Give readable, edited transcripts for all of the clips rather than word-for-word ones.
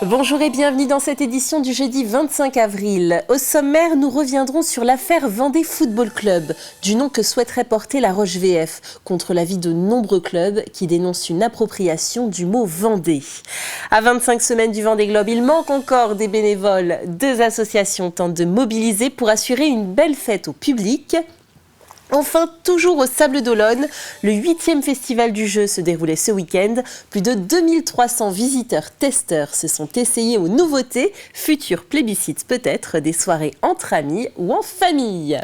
Bonjour et bienvenue dans cette édition du jeudi 25 avril. Au sommaire, nous reviendrons sur l'affaire Vendée Football Club, du nom que souhaiterait porter la Roche VF, contre l'avis de nombreux clubs qui dénoncent une appropriation du mot Vendée. À 25 semaines du Vendée Globe, il manque encore des bénévoles. 2 associations tentent de mobiliser pour assurer une belle fête au public. Enfin, toujours au Sable d'Olonne, le 8e festival du jeu se déroulait ce week-end. Plus de 2300 visiteurs-testeurs se sont essayés aux nouveautés, futurs plébiscites peut-être, des soirées entre amis ou en famille.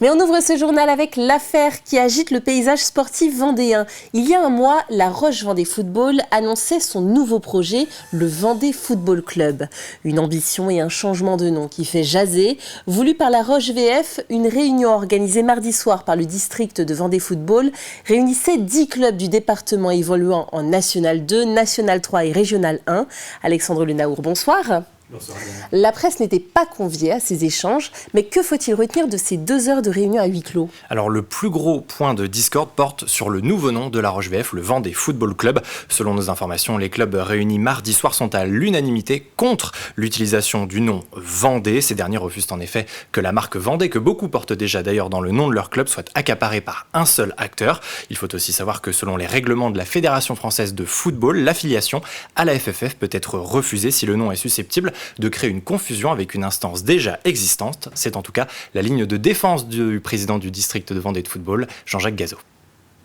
Mais on ouvre ce journal avec l'affaire qui agite le paysage sportif vendéen. Il y a un mois, la Roche Vendée Football annonçait son nouveau projet, le Vendée Football Club. Une ambition et un changement de nom qui fait jaser. Voulu par la Roche VF, une réunion organisée mardi soir par le district de Vendée Football réunissait 10 clubs du département évoluant en National 2, National 3 et Régional 1. Alexandre Lenaour, bonsoir. Bonsoir. La presse n'était pas conviée à ces échanges, mais que faut-il retenir de ces 2 heures de réunion à huis clos ? Alors le plus gros point de discorde porte sur le nouveau nom de la Roche VF, le Vendée Football Club. Selon nos informations, les clubs réunis mardi soir sont à l'unanimité contre l'utilisation du nom Vendée. Ces derniers refusent en effet que la marque Vendée, que beaucoup portent déjà d'ailleurs dans le nom de leur club, soit accaparée par un seul acteur. Il faut aussi savoir que selon les règlements de la Fédération française de football, l'affiliation à la FFF peut être refusée si le nom est susceptible de créer une confusion avec une instance déjà existante. C'est en tout cas la ligne de défense du président du district de Vendée de football, Jean-Jacques Gazot.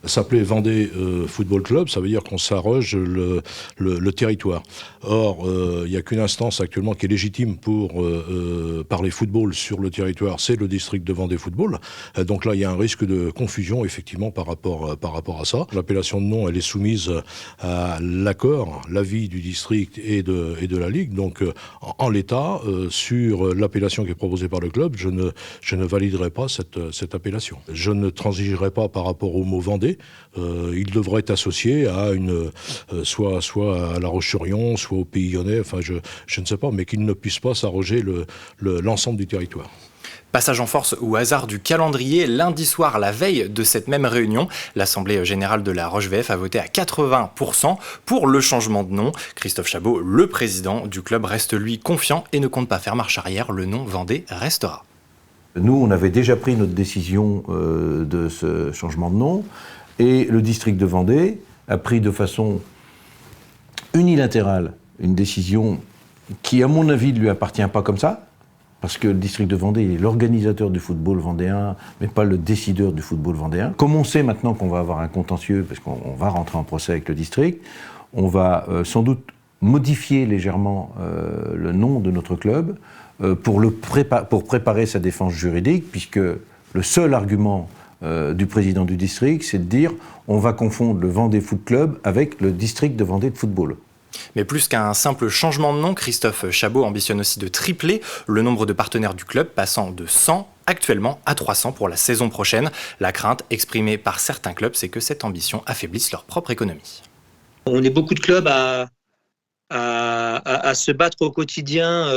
S'appeler Vendée Football Club, ça veut dire qu'on s'arroge le territoire. Or, il n'y a qu'une instance actuellement qui est légitime pour parler football sur le territoire, c'est le district de Vendée Football. Donc là, il y a un risque de confusion, effectivement, par rapport à ça. L'appellation de nom, elle est soumise à l'avis du district et de la Ligue. Donc, en l'état, sur l'appellation qui est proposée par le club, je ne validerai pas cette appellation. Je ne transigerai pas par rapport au mot Vendée. Il devrait être associé à soit à La Roche-sur-Yon, soit au Pays Lyonnais, enfin je ne sais pas, mais qu'il ne puisse pas s'arroger l'ensemble du territoire. Passage en force au hasard du calendrier, lundi soir, la veille de cette même réunion, l'Assemblée générale de la Roche VF a voté à 80% pour le changement de nom. Christophe Chabot, le président du club, reste lui confiant et ne compte pas faire marche arrière. Le nom Vendée restera. Nous, on avait déjà pris notre décision de ce changement de nom et le district de Vendée a pris de façon unilatérale une décision qui, à mon avis, ne lui appartient pas comme ça, parce que le district de Vendée est l'organisateur du football vendéen, mais pas le décideur du football vendéen. Comme on sait maintenant qu'on va avoir un contentieux, parce qu'on va rentrer en procès avec le district, on va sans doute modifier légèrement le nom de notre club pour préparer sa défense juridique, puisque le seul argument du président du district, c'est de dire on va confondre le Vendée Foot Club avec le district de Vendée de football. Mais plus qu'un simple changement de nom, Christophe Chabot ambitionne aussi de tripler le nombre de partenaires du club, passant de 100 actuellement à 300 pour la saison prochaine. La crainte exprimée par certains clubs, c'est que cette ambition affaiblisse leur propre économie. On est beaucoup de clubs à se battre au quotidien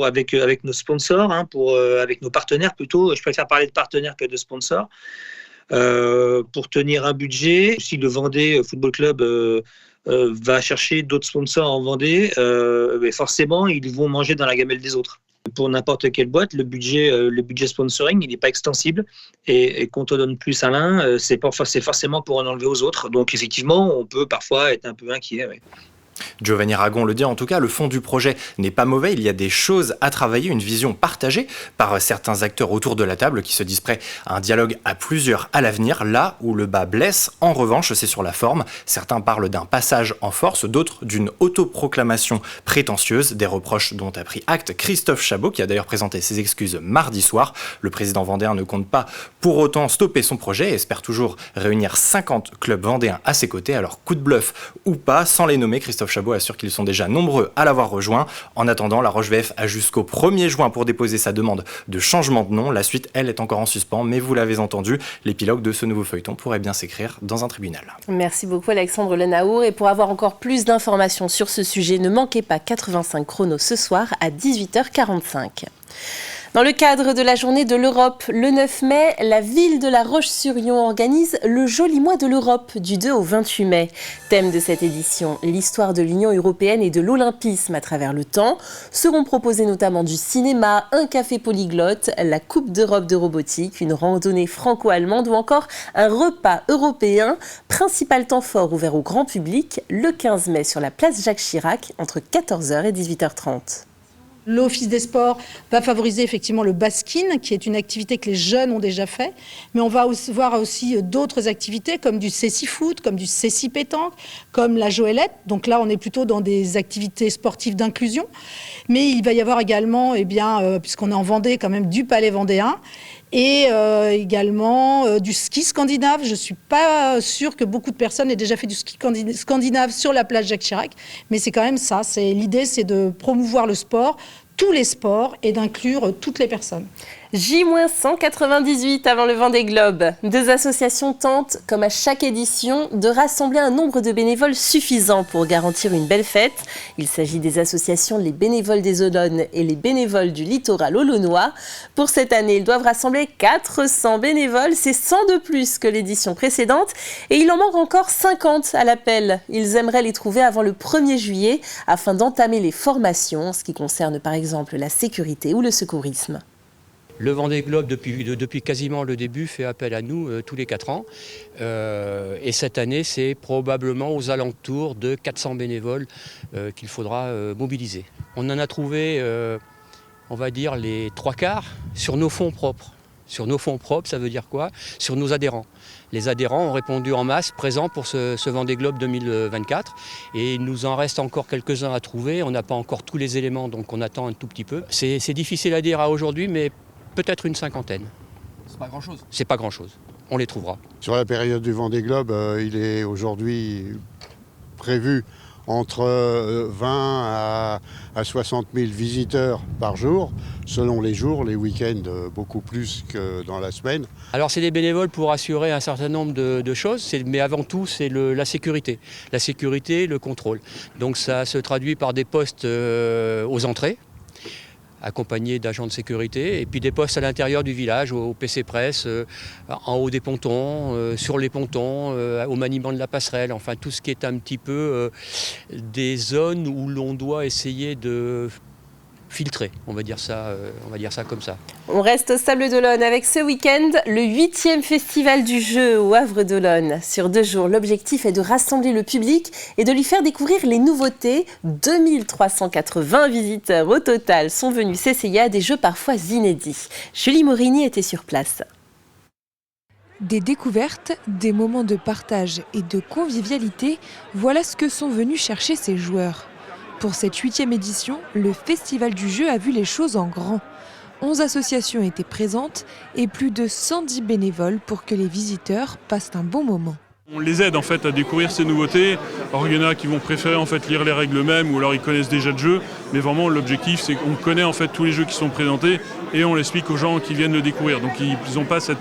avec nos sponsors, avec nos partenaires plutôt. Je préfère parler de partenaires que de sponsors. Pour tenir un budget. Si le Vendée Football Club va chercher d'autres sponsors en Vendée, forcément, ils vont manger dans la gamelle des autres. Pour n'importe quelle boîte, le budget sponsoring, il n'est pas extensible. Et quand on donne plus à l'un, c'est forcément pour en enlever aux autres. Donc effectivement, on peut parfois être un peu inquiet. Ouais. Giovanni Ragon le dit en tout cas, le fond du projet n'est pas mauvais, il y a des choses à travailler, une vision partagée par certains acteurs autour de la table qui se disent prêts à un dialogue à plusieurs à l'avenir. Là où le bas blesse, en revanche, c'est sur la forme. Certains parlent d'un passage en force, d'autres d'une autoproclamation prétentieuse, des reproches dont a pris acte Christophe Chabot, qui a d'ailleurs présenté ses excuses mardi soir. Le président vendéen ne compte pas pour autant stopper son projet et espère toujours réunir 50 clubs vendéens à ses côtés. Alors coup de bluff ou pas, sans les nommer, Christophe Chabot assure qu'ils sont déjà nombreux à l'avoir rejoint. En attendant, la Roche VF a jusqu'au 1er juin pour déposer sa demande de changement de nom. La suite, elle, est encore en suspens, mais vous l'avez entendu, l'épilogue de ce nouveau feuilleton pourrait bien s'écrire dans un tribunal. Merci beaucoup Alexandre Lenaour. Et pour avoir encore plus d'informations sur ce sujet, ne manquez pas 85 chronos ce soir à 18h45. Dans le cadre de la journée de l'Europe, le 9 mai, la ville de La Roche-sur-Yon organise le Joli Mois de l'Europe du 2 au 28 mai. Thème de cette édition, l'histoire de l'Union européenne et de l'olympisme à travers le temps. Seront proposés notamment du cinéma, un café polyglotte, la Coupe d'Europe de robotique, une randonnée franco-allemande ou encore un repas européen. Principal temps fort ouvert au grand public le 15 mai sur la place Jacques Chirac entre 14h et 18h30. L'Office des sports va favoriser effectivement le basking, qui est une activité que les jeunes ont déjà fait. Mais on va voir aussi d'autres activités comme du cécifoot, comme du cécipétanque, comme la joëlette. Donc là, on est plutôt dans des activités sportives d'inclusion. Mais il va y avoir également, puisqu'on est en Vendée, quand même du palais vendéen. Et également du ski scandinave. Je ne suis pas sûre que beaucoup de personnes aient déjà fait du ski scandinave sur la plage Jacques Chirac, mais c'est quand même ça. L'idée, c'est de promouvoir le sport, tous les sports, et d'inclure toutes les personnes. J-198 avant le Vendée Globe. 2 associations tentent, comme à chaque édition, de rassembler un nombre de bénévoles suffisant pour garantir une belle fête. Il s'agit des associations Les Bénévoles des Olonnes et Les Bénévoles du Littoral Olonnois. Pour cette année, ils doivent rassembler 400 bénévoles. C'est 100 de plus que l'édition précédente. Et il en manque encore 50 à l'appel. Ils aimeraient les trouver avant le 1er juillet afin d'entamer les formations, ce qui concerne par exemple la sécurité ou le secourisme. Le Vendée Globe, depuis quasiment le début, fait appel à nous tous les 4 ans. Et cette année, c'est probablement aux alentours de 400 bénévoles qu'il faudra mobiliser. On en a trouvé, on va dire, les 3/4 sur nos fonds propres. Sur nos fonds propres, ça veut dire quoi? Sur nos adhérents. Les adhérents ont répondu en masse, présents pour ce Vendée Globe 2024. Et il nous en reste encore quelques-uns à trouver. On n'a pas encore tous les éléments, donc on attend un tout petit peu. C'est difficile à dire à aujourd'hui, mais peut-être une 50aine. C'est pas grand-chose. C'est pas grand-chose. On les trouvera. Sur la période du Vendée Globe, il est aujourd'hui prévu entre 20 à 60 000 visiteurs par jour, selon les jours, les week-ends beaucoup plus que dans la semaine. Alors c'est des bénévoles pour assurer un certain nombre de choses, mais avant tout c'est la sécurité. La sécurité, le contrôle. Donc ça se traduit par des postes aux entrées, accompagnés d'agents de sécurité, et puis des postes à l'intérieur du village, au PC Presse, en haut des pontons, sur les pontons, au maniement de la passerelle, enfin tout ce qui est un petit peu des zones où l'on doit essayer de filtrer, on va dire ça comme ça. On reste au Sable d'Olonne avec ce week-end le 8e festival du jeu au Havre d'Olonne. Sur 2 jours, l'objectif est de rassembler le public et de lui faire découvrir les nouveautés. 2380 visiteurs au total sont venus s'essayer à des jeux parfois inédits. Julie Morini était sur place. Des découvertes, des moments de partage et de convivialité, voilà ce que sont venus chercher ces joueurs. Pour cette 8e édition, le Festival du jeu a vu les choses en grand. 11 associations étaient présentes et plus de 110 bénévoles pour que les visiteurs passent un bon moment. On les aide en fait à découvrir ces nouveautés. Alors il y en a qui vont préférer en fait lire les règles eux-mêmes ou alors ils connaissent déjà le jeu. Mais vraiment l'objectif c'est qu'on connaît en fait tous les jeux qui sont présentés et on l'explique aux gens qui viennent le découvrir. Donc ils n'ont pas cette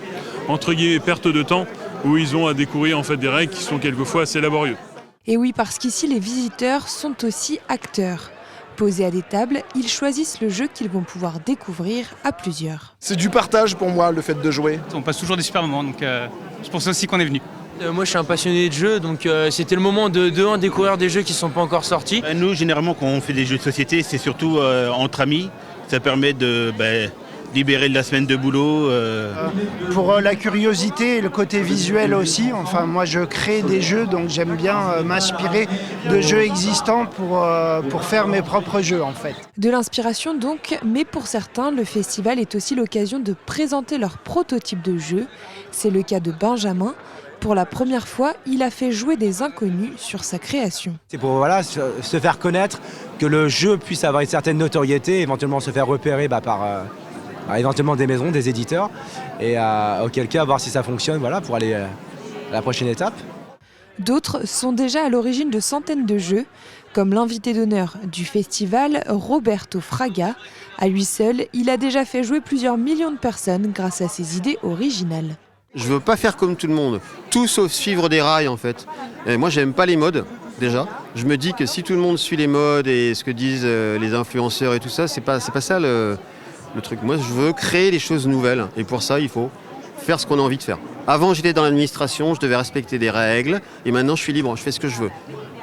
entre guillemets perte de temps où ils ont à découvrir en fait des règles qui sont quelquefois assez laborieuses. Et oui, parce qu'ici, les visiteurs sont aussi acteurs. Posés à des tables, ils choisissent le jeu qu'ils vont pouvoir découvrir à plusieurs. C'est du partage pour moi, le fait de jouer. On passe toujours des super moments, donc c'est pour ça aussi qu'on est venu. Moi je suis un passionné de jeux, donc c'était le moment de découvrir des jeux qui ne sont pas encore sortis. Nous, généralement, quand on fait des jeux de société, c'est surtout entre amis. Ça permet de libérer de la semaine de boulot. Pour la curiosité et le côté visuel aussi. Enfin, moi, je crée des jeux, donc j'aime bien m'inspirer de jeux existants pour faire mes propres jeux, en fait. De l'inspiration donc, mais pour certains, le festival est aussi l'occasion de présenter leur prototype de jeu. C'est le cas de Benjamin. Pour la première fois, il a fait jouer des inconnus sur sa création. C'est pour se faire connaître, que le jeu puisse avoir une certaine notoriété, éventuellement se faire repérer par éventuellement des maisons, des éditeurs, et auquel cas voir si ça fonctionne pour aller à la prochaine étape. D'autres sont déjà à l'origine de centaines de jeux, comme l'invité d'honneur du festival, Roberto Fraga. À lui seul, il a déjà fait jouer plusieurs millions de personnes grâce à ses idées originales. Je veux pas faire comme tout le monde, tout sauf suivre des rails en fait. Et moi j'aime pas les modes déjà. Je me dis que si tout le monde suit les modes et ce que disent les influenceurs et tout ça, c'est pas ça le truc. Moi, je veux créer des choses nouvelles. Et pour ça, il faut faire ce qu'on a envie de faire. Avant, j'étais dans l'administration, je devais respecter des règles. Et maintenant, je suis libre, je fais ce que je veux.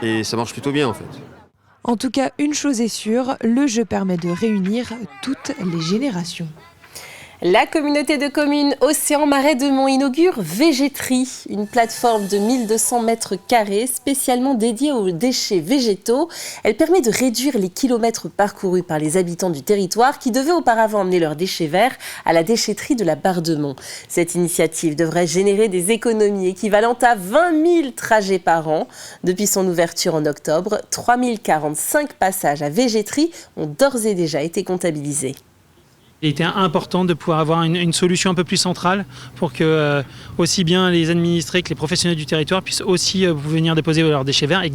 Et ça marche plutôt bien, en fait. En tout cas, une chose est sûre, le jeu permet de réunir toutes les générations. La communauté de communes Océan Marais de Mont inaugure Végétrie, une plateforme de 1200 mètres carrés spécialement dédiée aux déchets végétaux. Elle permet de réduire les kilomètres parcourus par les habitants du territoire qui devaient auparavant emmener leurs déchets verts à la déchetterie de la Barre de Mont. Cette initiative devrait générer des économies équivalentes à 20 000 trajets par an. Depuis son ouverture en octobre, 3045 passages à Végétrie ont d'ores et déjà été comptabilisés. Il était important de pouvoir avoir une solution un peu plus centrale pour que aussi bien les administrés que les professionnels du territoire puissent aussi venir déposer leurs déchets verts et que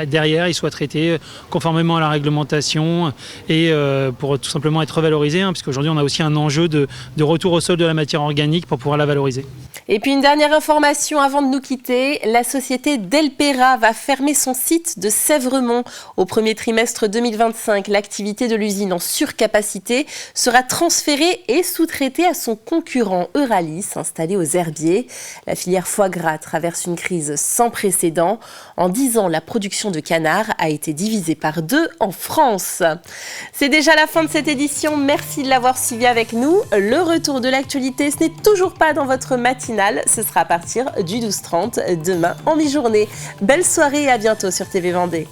derrière, ils soient traités conformément à la réglementation et pour tout simplement être revalorisés, parce qu'aujourd'hui on a aussi un enjeu de retour au sol de la matière organique pour pouvoir la valoriser. Et puis une dernière information avant de nous quitter, la société Delpera va fermer son site de Sèvremont. Au premier trimestre 2025, l'activité de l'usine en surcapacité sera transférée et sous-traitée à son concurrent Euralis, installé aux Herbiers. La filière foie gras traverse une crise sans précédent. En 10 ans, la production de canards a été divisée par 2 en France. C'est déjà la fin de cette édition. Merci de l'avoir suivi avec nous. Le retour de l'actualité, ce n'est toujours pas dans votre matinale. Ce sera à partir du 12h30 demain en mi-journée. Belle soirée et à bientôt sur TV Vendée.